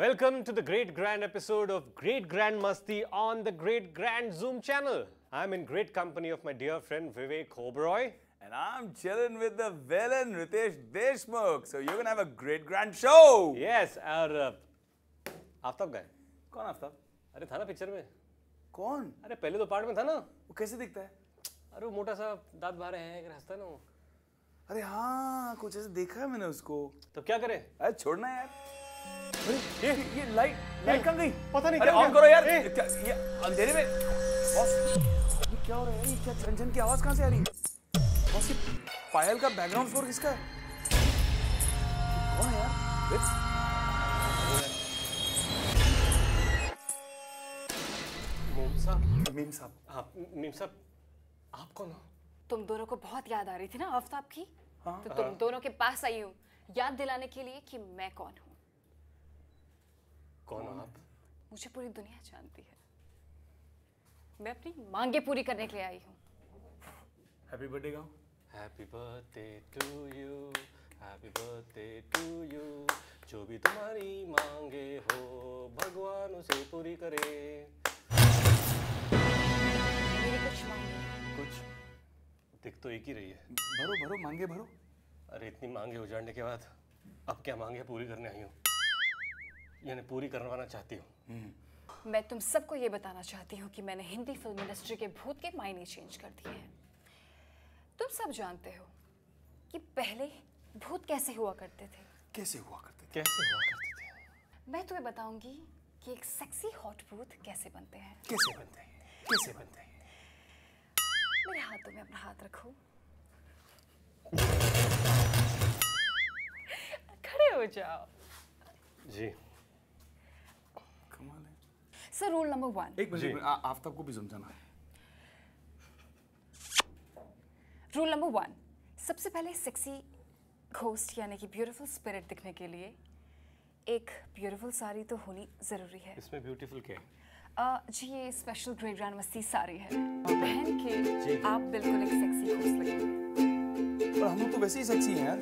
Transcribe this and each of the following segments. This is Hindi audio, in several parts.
Welcome to the Great Grand episode of Great Grand Masti on the Great Grand Zoom channel. I'm in great company of my dear friend Vivek Oberoi. And I'm chilling with the villain Ritesh Deshmukh. So you're gonna have a great grand show. Yes, और आफ्ताब गए? कौन आफ्ताब? अरे था ना पिक्चर में? कौन? अरे पहले तो पार्ट में था ना? वो कैसे दिखता है? अरे वो मोटा सा दांत बाहर है, एक हंसता है ना वो। अरे हाँ, कुछ ऐसे देखा है मैंने उसको। तो क्या करें? अरे छोड़ना यार। अरे ये लाइट कहाँ गई? पता नहीं अरे क्या ऑन करो यार। ये अंधेरे में। बॉस, ये क्या हो रहा है? ये क्या झनझन की आवाज कहाँ से आ रही है? बॉस, ये पायल का बैकग्राउंड स्कोर किसका है? कौन है यार? मीम साहब। हाँ, मीम साहब, आप कौन हो? तुम दोनों को बहुत याद आ रही थी ना आफ्ताब की? हाँ, तो तुम दोनों के पास आई हूँ याद दिलाने के लिए कि मैं कौन हूँ। कौन हो आप? मुझे पूरी दुनिया जानती है। मैं अपनी मांगे पूरी करने के लिए आई हूँ। हैप्पी बर्थडे गाओ। Happy birthday to you, happy birthday to you. जो भी तुम्हारी मांगे हो, भगवान उसे पूरी करे। मेरी कुछ मांगे। कुछ दिख तो एक ही रही है। भरो भरो मांगे भरो। अरे इतनी मांगे उजाड़ने के बाद अब क्या मांगे पूरी करने आई हूँ, यानी पूरी करवाना चाहती हूँ। मैं तुम सबको ये बताना चाहती हूँ कि मैंने हिंदी फिल्म इंडस्ट्री के भूत के मायने चेंज कर दिए हैं। तुम सब जानते हो कि पहले भूत कैसे हुआ करते थे। कैसे हुआ करते थे? कैसे हुआ करते थे? मैं तुम्हें बताऊंगी कि एक सेक्सी हॉट भूत कैसे बनते हैं। कैसे बनते हैं? कैसे बनते हैं? मेरे हाथों में अपना हाथ रखो। खड़े हो जाओ। जी। कमाल है। Sir rule number 1। एक मिनट आफ्ताब को भी समझाना है। रूल नंबर 1, सबसे पहले सेक्सी घोस्ट यानी कि ब्यूटीफुल स्पिरिट दिखने के लिए एक ब्यूटीफुल साड़ी तो होनी जरूरी है। इसमें ब्यूटीफुल क्या है? जी ये स्पेशल ग्रेट ग्रैंड मस्ती साड़ी है। पहन के आप बिल्कुल एक सेक्सी घोस्ट लगेंगे। पर हम लोग तो वैसे ही सेक्सी हैं यार।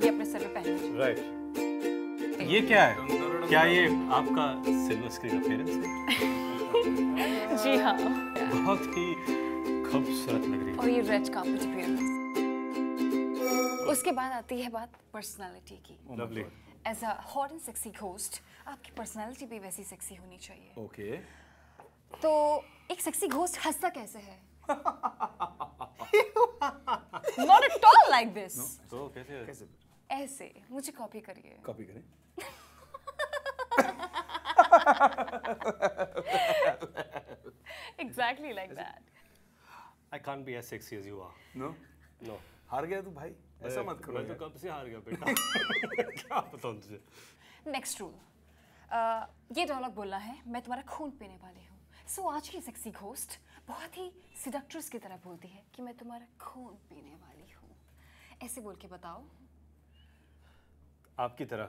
ये अपने सर पे पहनिए। राइट। ये क्या है? क्या ये आपका सिल्वर स्क्रीन अपीयरेंस है? जी हाँ। बहुत ही खूबसूरत लग रही है। और ये रेड कार्पेट अपीयरेंस। उसके बाद आती है बात पर्सनालिटी की। Lovely. As a hot and sexy ghost आपकी पर्सनालिटी भी वैसी सेक्सी होनी चाहिए। ओके। तो एक सेक्सी घोस्ट हंसता कैसे है? Not at all like this. तो कैसे? कैसे? ऐसे मुझे कॉपी करिए। कॉपी करें? Exactly like that. I can't be as sexy as you are. No? No. हार गया तू भाई। ऐसा मत करो। मैं तो कब से हार गया बेटा। क्या बताऊं तुझे? नेक्स्ट रूल, ये डायलॉग बोलना है, मैं तुम्हारा खून पीने वाली हूँ। सो आज की सेक्सी घोस्ट बहुत ही सिडक्ट्रेस की तरह बोलती है कि मैं तुम्हारा खून पीने वाली हूँ। ऐसे बोल के बताओ। आपकी तरह।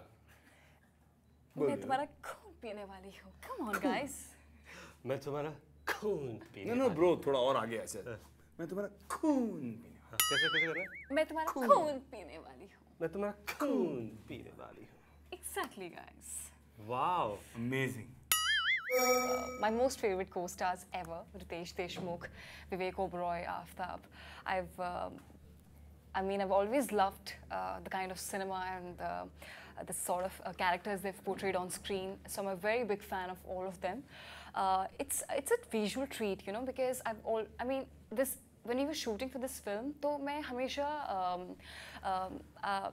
मैं तुम्हारा खून पीने वाली हूँ। Come on guys. मैं तुम्हारा खून पीने। No ब्रो, थोड़ा और आगे ऐसे। मैं तुम्हारा खून पीने। कैसे कैसे कर रहे हैं? मैं तुम्हारा खून पीने वाली हूँ। मैं तुम्हारा खून पीने वाली हूँ। Exactly guys. Wow. Amazing. My most favorite co-stars ever, Ritesh Deshmukh, Vivek Oberoi, Aftab. I've always loved the kind of cinema and the sort of characters they've portrayed on screen. So I'm a very big fan of all of them. It's a visual treat, you know, because when we were shooting for this film, तो मैं हमेशा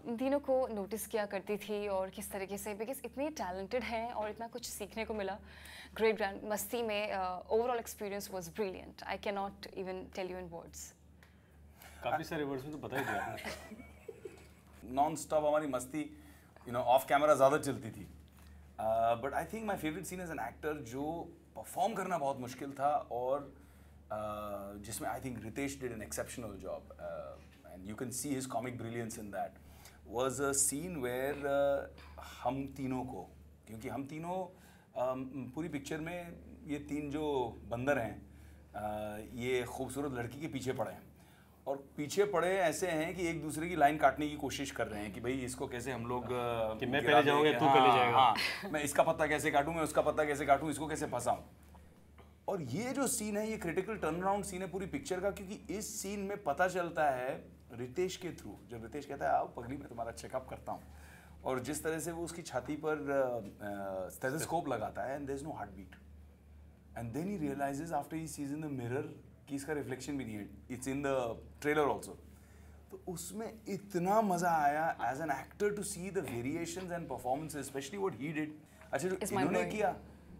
इन तीनों को नोटिस किया करती थी और किस तरीके से, बिकॉज इतने टैलेंटेड हैं और इतना कुछ सीखने को मिला ग्रेट ग्रैंड मस्ती में। Overall experience was brilliant. I can not even tell you in words. काफी सारे वर्ड्स में तो बता ही दिया आपने। नॉन स्टॉप हमारी मस्ती ऑफ कैमरा ज़्यादा चलती थी। But I think my favourite scene as an actor जो परफॉर्म करना बहुत मुश्किल था और जिसमें I think Ritesh did an exceptional job and you can see his comic brilliance in that was a scene where हम तीनों को, क्योंकि हम तीनों पूरी पिक्चर में ये तीन जो बंदर हैं ये खूबसूरत लड़की के पीछे पड़े हैं और पीछे पड़े ऐसे हैं कि एक दूसरे की लाइन काटने की कोशिश कर रहे हैं कि भाई इसको कैसे हम लोग कि मैं पहले जाऊंगा तू पहले जाएगा। हाँ, मैं इसका पत्ता कैसे काटूं, मैं उसका पत्ता कैसे काटूं, इसको कैसे फंसाऊं। और ये जो सीन है ये क्रिटिकल टर्न अराउंड सीन है पूरी पिक्चर का, क्योंकि इस सीन में पता चलता है रितेश के थ्रू, जब रितेश कहता है आओ पगली मैं तुम्हारा चेकअप करता हूँ, और जिस तरह से वो उसकी छाती पर स्टेथोस्कोप लगाता है and there is no heart beat, and then he realizes after he sees in the mirror कि इसका रिफ्लेक्शन भी नहीं है, it's in the trailer also. तो उसमें इतना मजा आया as an actor to see the variations and performances, specially what he did. अच्छा जो इन्होंने किया,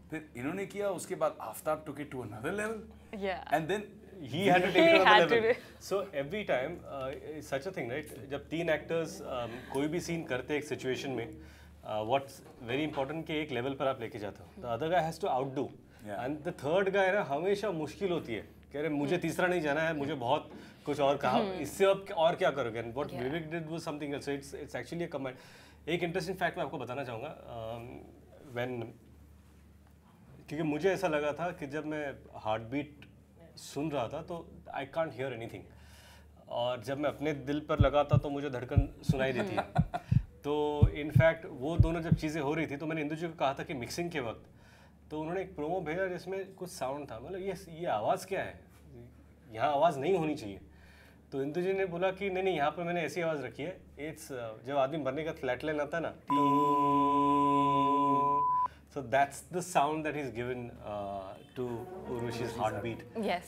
फिर इन्होंने किया, उसके बाद Aftab took it to another level, and then he had to take it to another level. So every time such a thing, right? जब तीन actors कोई भी scene करते हैं एक situation में, what's very important कि एक level पर आप लेके जाते हो, the other guy has to outdo, and the third guy ना हमेशा मुश्किल होती है, कह रहे मुझे तीसरा नहीं जाना है, मुझे बहुत कुछ और कहा, इससे अब और क्या करोगे? And what Vivek did was something else. So it's actually a command. एक interesting fact मैं आपको बताना चाहूँगा, when क्योंकि मुझे ऐसा लगा था कि जब मैं हार्ट बीट सुन रहा था तो आई कांट हियर एनीथिंग, और जब मैं अपने दिल पर लगाता तो मुझे धड़कन सुनाई देती है। तो इनफैक्ट वो दोनों जब चीज़ें हो रही थी तो मैंने इंदु जी को कहा था कि मिक्सिंग के वक्त, तो उन्होंने एक प्रोमो भेजा जिसमें कुछ साउंड था, मतलब ये आवाज़ क्या है, यहाँ आवाज़ नहीं होनी चाहिए। तो इंदु जी ने बोला कि नहीं यहाँ पर मैंने ऐसी आवाज़ रखी है, इट्स जब आदमी मरने का फ्लैट लाइन आता है ना, so that's the sound that he's given to Urvashi's heartbeat. Yes.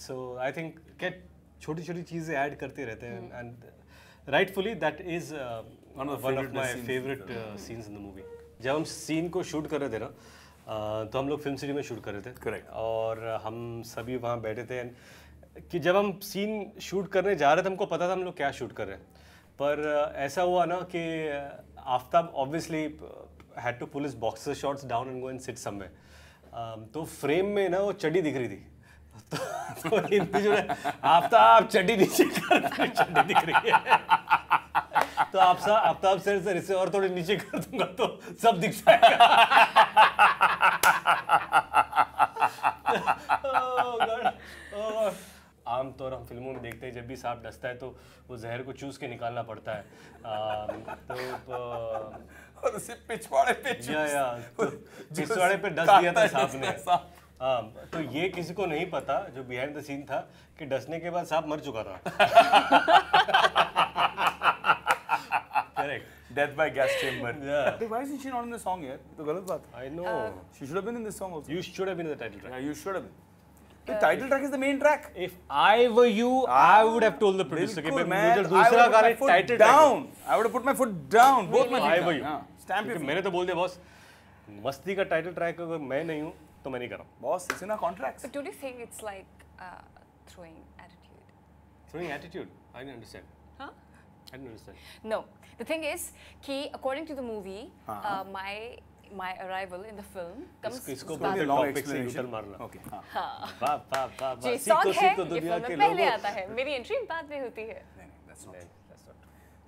So I think get छोटी-छोटी चीजें ऐड करते रहते हैं, and rightfully that is one of my favorite scenes in the movie. जब हम सीन को शूट कर रहे थे ना, तो हम लोग फिल्म सिटी में शूट कर रहे थे। Correct. और हम सभी वहाँ बैठे थे, कि जब हम सीन शूट करने जा रहे थे हमको पता था हम लोग क्या शूट कर रहे हैं, पर ऐसा हुआ ना कि Aftab obviously had to pull his boxer shorts down and go and sit somewhere. तो फ्रेम में ना वो चड्डी दिख रही थी, तो हिंदी जो है आफ्ताब चड्डी नीचे कर, चड्डी दिख रही है, तो आफ्ताब सर इसे और थोड़ी नीचे कर दूंगा तो सब दिख जाएगा। आमतौर हम फिल्मों में देखते हैं जब भी सांप डसता है तो वो जहर को चूस के निकालना पड़ता है, तो और उसे पिछवाड़े पे पिछवाड़े पे डस दिया था सांप ने। हाँ, तो ये किसी को नहीं पता जो बिहाइंड द सीन था कि डसने के बाद सांप मर चुका था। Correct. Death by gas chamber. Yeah. Why isn't she not in the song yet? तो गलत बात। I know. She should have been in this song also. You should have been in the title track. Yeah, you should have been. The title track is the main track. If I were you, I would have told the producer कि मुझे दूसरा गाने title down. I would have put my foot down. Both my feet. I were you. Stamp your feet. मैंने तो बोल दिया बॉस, मस्ती का टाइटल ट्रैक अगर मैं नहीं हूँ तो मैं नहीं कर रहा हूँ। Boss, it's in our contracts. But do you think it's like throwing attitude? Throwing attitude? I didn't understand. Huh? I didn't understand. No. The thing is, according to the movie, my arrival in the film comes. इसको बोलते टॉपिक से यूटर्न मारना। Okay. वाह वाह वाह वाह। ये song है, ये film में पहले आता है, मेरी entry बाद में होती है। That's not.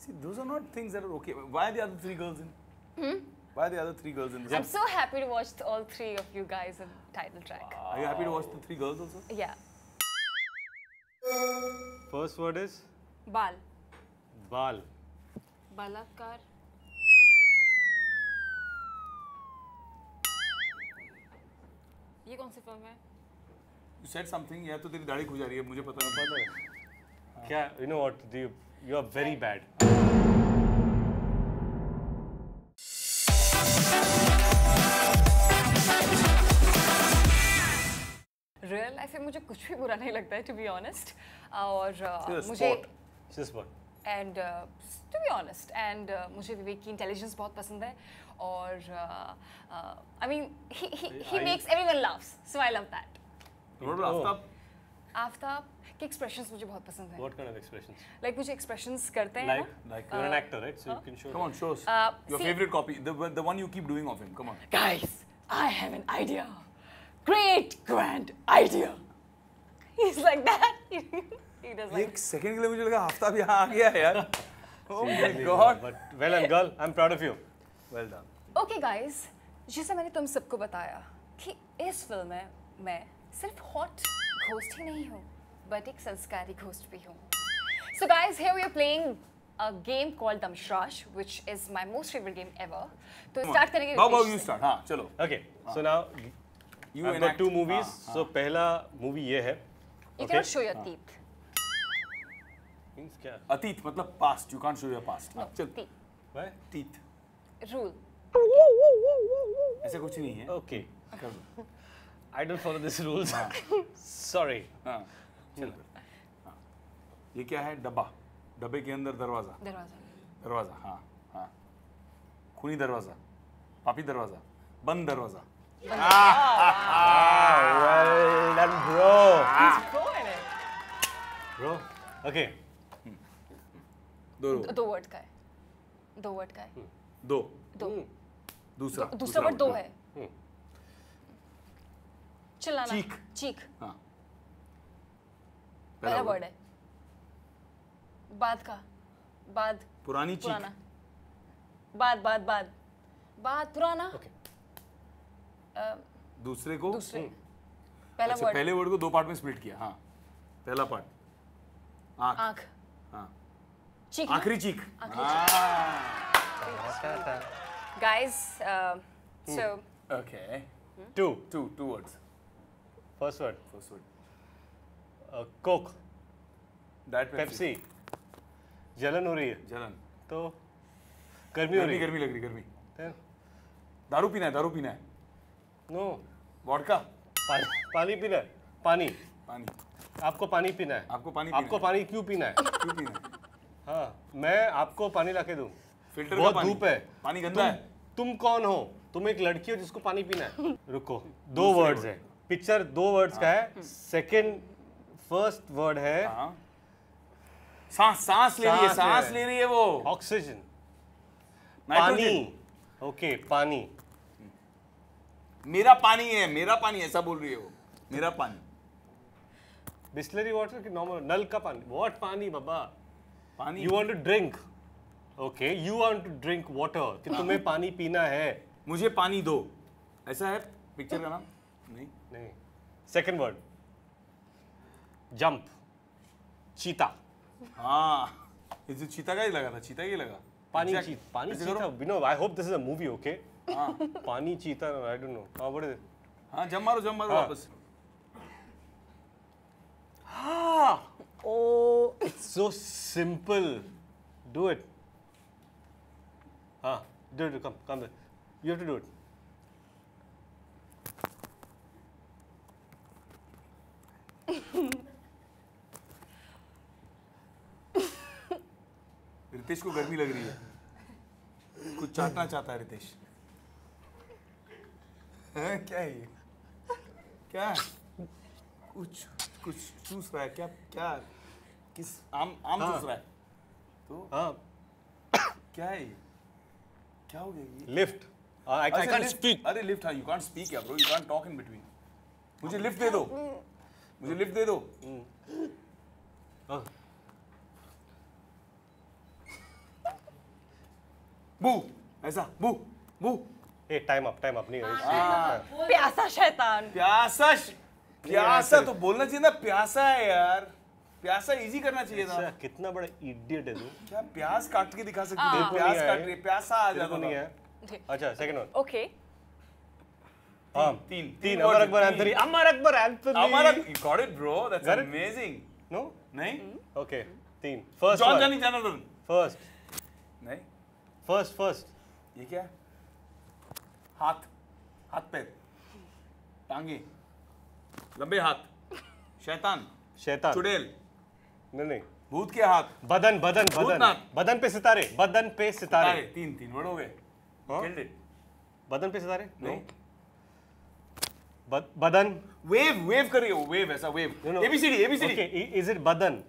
See, those are not things that are okay. Why are the other three girls in? Why are the other three girls in this? I'm so happy to watch all three of you guys in title track. Are you happy to watch the three girls also? Yeah. First word is Bal. बाल। बलात्कार। ये कौन सी फिल्म है? You said something. या तो तेरी दाढ़ी खुजा रही है, मुझे पता नहीं। क्या? You know what? You are very bad. Real life में मुझे कुछ भी बुरा नहीं लगता है, टू बी ऑनेस्ट, और मुझे and to be honest and मुझे विवेक की इंटेलिजेंस बहुत पसंद है, और I mean he makes everyone laughs, so I love that. Aftab के एक्सप्रेशंस मुझे बहुत पसंद है। What kind of expressions? Like मुझे एक्सप्रेशंस करते हैं like you're an actor, right? So you can show. Come on, show us your favorite copy, the one you keep doing of him. Come on. Guys, I have an idea. Great grand idea. He's like that. He does like. एक सेकंड के लिए मुझे लगा आफ्ताब यहाँ आ गया है यार। Oh my God. But well done, girl. I'm proud of you. Well done. Okay guys, जैसे मैंने तुम सबको बताया कि इस फिल्म में मैं सिर्फ हॉट घोस्ट ही नहीं हूँ, but एक संस्कारी घोस्ट भी हूँ. So guys, here we are playing a game called Damshrash, which is my most favorite game ever. तो start करेंगे. How about you start? हाँ चलो. Okay, so now You I've got enact. 2 movies. So पहला movie ये है. You cannot show your teeth. Means क्या? अतीत मतलब past. You can't show your past. No, चल. teeth. Why? Teeth. Rule. ऐसा कुछ नहीं है. Okay. कर दो. I don't follow these rules. Sorry. हाँ. चल. हाँ. ये क्या है? डब्बा. डब्बे के अंदर दरवाजा. दरवाजा. दरवाजा. हाँ हाँ. खूनी दरवाजा. पापी दरवाजा. बंद दरवाजा. Well done, bro. He's pro in it. Bro. Okay. दो वर्ड का है. 2 वर्ड का है. दो. दो. दूसरा. दूसरा वर्ड 2 है. चिल्लाना. चीख. चीख. हाँ. पहला वर्ड है. बाद का. बाद. पुरानी चीख. पुराना. बाद पुराना. Okay. दूसरे को. दूसरे. पहला अच्छा, वर्ड. पहले वर्ड को 2 पार्ट में स्प्लिट किया. हाँ. पहला पार्ट. आँख. आँख. हाँ. चीख. आखिरी चीख. Guys, so Okay. 2 words. First word. First word. Coke. That Pepsi. जलन हो रही है. जलन. तो गर्मी हो रही है. गर्मी लग रही. गर्मी. Then, दारू पीना है. No. वोडका. पानी पीना है. पानी. पानी. आपको पानी पीना है. आपको पानी पीना आपको है. पानी क्यों पीना है? क्यों पीना है? हाँ, मैं आपको पानी लाके दूं. फिल्टर का बहुत पानी. धूप है. पानी गंदा है. तुम कौन हो? तुम एक लड़की हो जिसको पानी पीना है. रुको. 2 वर्ड्स है. पिक्चर 2 वर्ड्स का है. फर्स्ट वर्ड है हाँ. सांस ले रही है वो. ऑक्सीजन. नाइट्रोजन. पानी. ओके, पानी. मेरा पानी ऐसा बोल रही है वो. मेरा पानी. बिस्लरी वाटर की नॉर्मल नल का पानी. व्हाट पानी बाबा? पानी. You want to drink. Okay, you want to drink water. कि तुम्हें पानी पीना है. मुझे पानी दो. ऐसा है पिक्चर का नाम? नहीं. Second word. जंप. चीता. हाँ. ये जो चीता का ही लगा था. चीता ही लगा. पानी Exact. चीता. पानी ऐसे चीता. करो. विनो, I hope this is a movie. Okay. हाँ. पानी चीता. I don't know. हां, व्हाट इज हाँ. जम मारो हाँ. वापस. Oh, it's so simple. Do it. Do it. Come there. You have to do it. Ritesh को गर्मी लग रही है. कुछ चाटना चाहता है रितेश. क्या है ये? क्या? कुछ चूस रहा है. क्या? किस आम चूस रहा है. तो हाँ. क्या है ये? क्या हो गया ये? Lift. I can't speak. अरे लिफ्ट. हाँ, you can't speak या bro. You can't talk in between. मुझे लिफ्ट दे दो. बू. ऐसा. बू. Hey, time up नहीं हो. प्यासा शैतान. प्यासा तो बोलना चाहिए ना. प्यासा है यार. प्यासा इजी करना चाहिए था. कितना बड़ा इडियट है तू. क्या प्याज काट के दिखा सकती तेरे है? को प्याज नहीं काट है. रही है. प्यासा आ तेरे जाता को नहीं था. है. अच्छा, सेकंड वन. Okay. हाँ. तीन Amar Akbar Anthony. You got it bro. That's Got it? amazing. No? नहीं? Okay. 3. First John one. जानी जनार्दन. First. नहीं. First. ये क्या है? हाथ पैर. टांगे. लंबे हाथ. शैतान. चुड़ैल. नहीं. भूत के हाथ. बदन. भूतनाथ. बदन पे सितारे. तीन वर्ड हो गए. हाँ? Killed it. बदन पे सितारे? नहीं. बदन. वेव करिए. वेव ऐसा wave. No. ABCD. Okay, is it badan?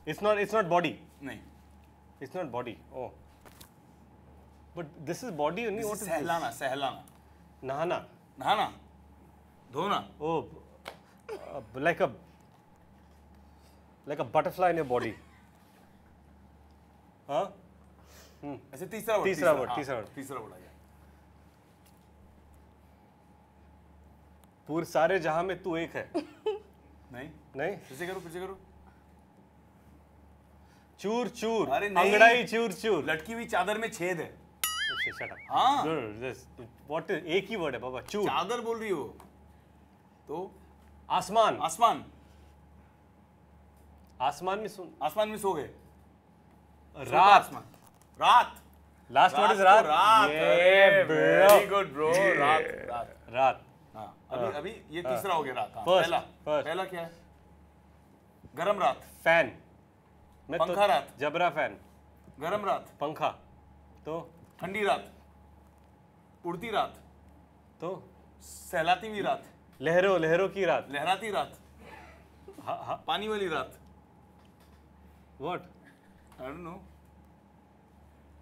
It's not body. नहीं. It's not body. Oh. But this is body only. What is this? सहलाना. नहाना. धोना. Oh, like a butterfly in your body. हाँ? ऐसे तीसरा वर्ड. तीसरा वर्ड. आ गया. पूरे सारे जहां में तू एक है. नहीं नहीं फिर से करो चूर चूर अरे नहीं अंगड़ाई चूर चूर लटकी हुई चादर में छेद है शट अप हाँ व्हाट एक ही वर्ड है बाबा चूर चादर बोल रही हो तो आसमान आसमान आसमान में सुन आसमान में सो गए रात आसमान रात लास्ट वर्ड इज तो रात रात वेरी गुड ब्रो रात रात हाँ अभी ये तीसरा हो गया रात हाँ, First, पहला क्या है गरम रात फैन मैं पंखा रात जबरा फैन गरम रात पंखा तो ठंडी रात उड़ती रात तो सहलाती हुई रात लहरों की रात लहराती रात हाँ पानी वाली रात what I don't no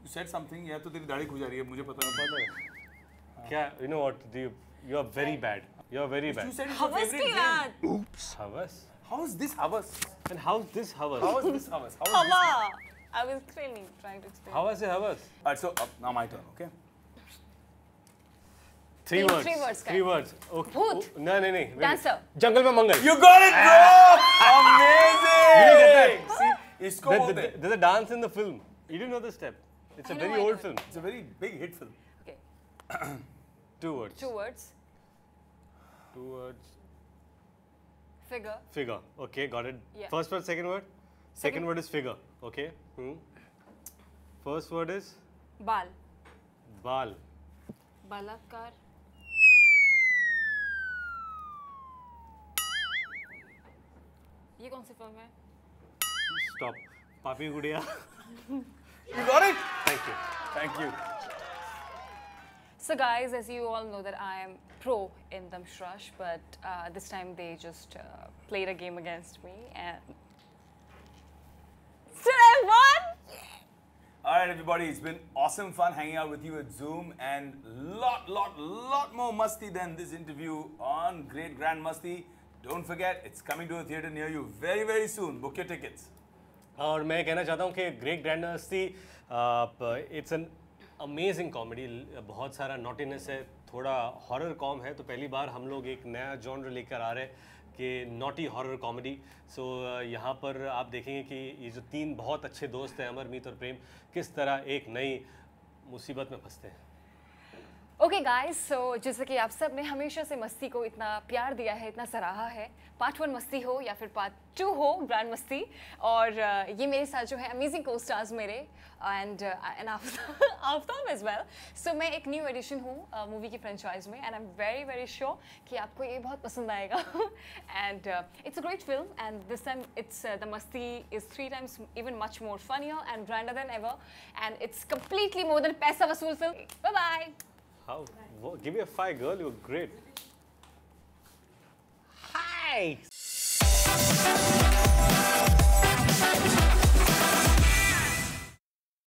you said something या तो तेरी दाढ़ी खुजा रही है मुझे पता नहीं क्या you know what you are very bad you are very bad You said it's your हवस favorite की game. रात हवस How is this havas? and how is this हवस How is this havas? How is this? हवा I was explaining, trying to explain. हवस है हवस Alright, so now my turn, okay? Three words. Three words, Three words. Okay. भूत. नहीं wait. Dancer. जंगल में मंगल. You got it, bro! Amazing! You didn't get that? See, इसको बोलते हैं. There's a dance in the film. You didn't know the step. It's a I know, very I old know. film. It's a very big hit film. Okay, 2 words. 2 words. 2 words. Figure. Figure. Okay, got it. Yeah. First word, second word. Second word is figure. Okay. First word is बाल. बाल. बालाकार. ये कौन सी फिल्म है? Stop. पापी गुड़िया. You got it? Thank you. Thank you. So guys, as you all know that I am pro in Damshrash, but this time they just played a game against me and still I won! Alright everybody, it's been awesome fun hanging out with you at Zoom and lot more musty than this interview on Great Grand Musty. Don't forget, it's coming to a theatre near you very soon. Book your tickets. और मैं कहना चाहता हूँ कि ग्रेट ग्रैंड मस्ती इट्स एन अमेजिंग कॉमेडी बहुत सारा नॉटीनेस है थोड़ा हॉरर कॉम है तो पहली बार हम लोग एक नया जॉनर लेकर आ रहे हैं कि नॉटी हॉरर कॉमेडी सो यहाँ पर आप देखेंगे कि ये जो 3 बहुत अच्छे दोस्त हैं अमर मीत और प्रेम किस तरह एक नई मुसीबत में फंसते हैं ओके गाइस सो जैसे कि आप सब ने हमेशा से मस्ती को इतना प्यार दिया है इतना सराहा है पार्ट 1 मस्ती हो या फिर पार्ट 2 हो ग्रैंड मस्ती और ये मेरे साथ जो है अमेजिंग को स्टार्स मेरे and Aftab as well so मैं एक न्यू एडिशन हूँ मूवी की फ्रेंचाइज में and I am very sure कि आपको ये बहुत पसंद आएगा and it's a great film and this time it's the Masti is 3 times even much more funnier and grander than ever and it's completely more than पैसा वसूल film bye bye How? Give me a 5, girl. You're great. Hi.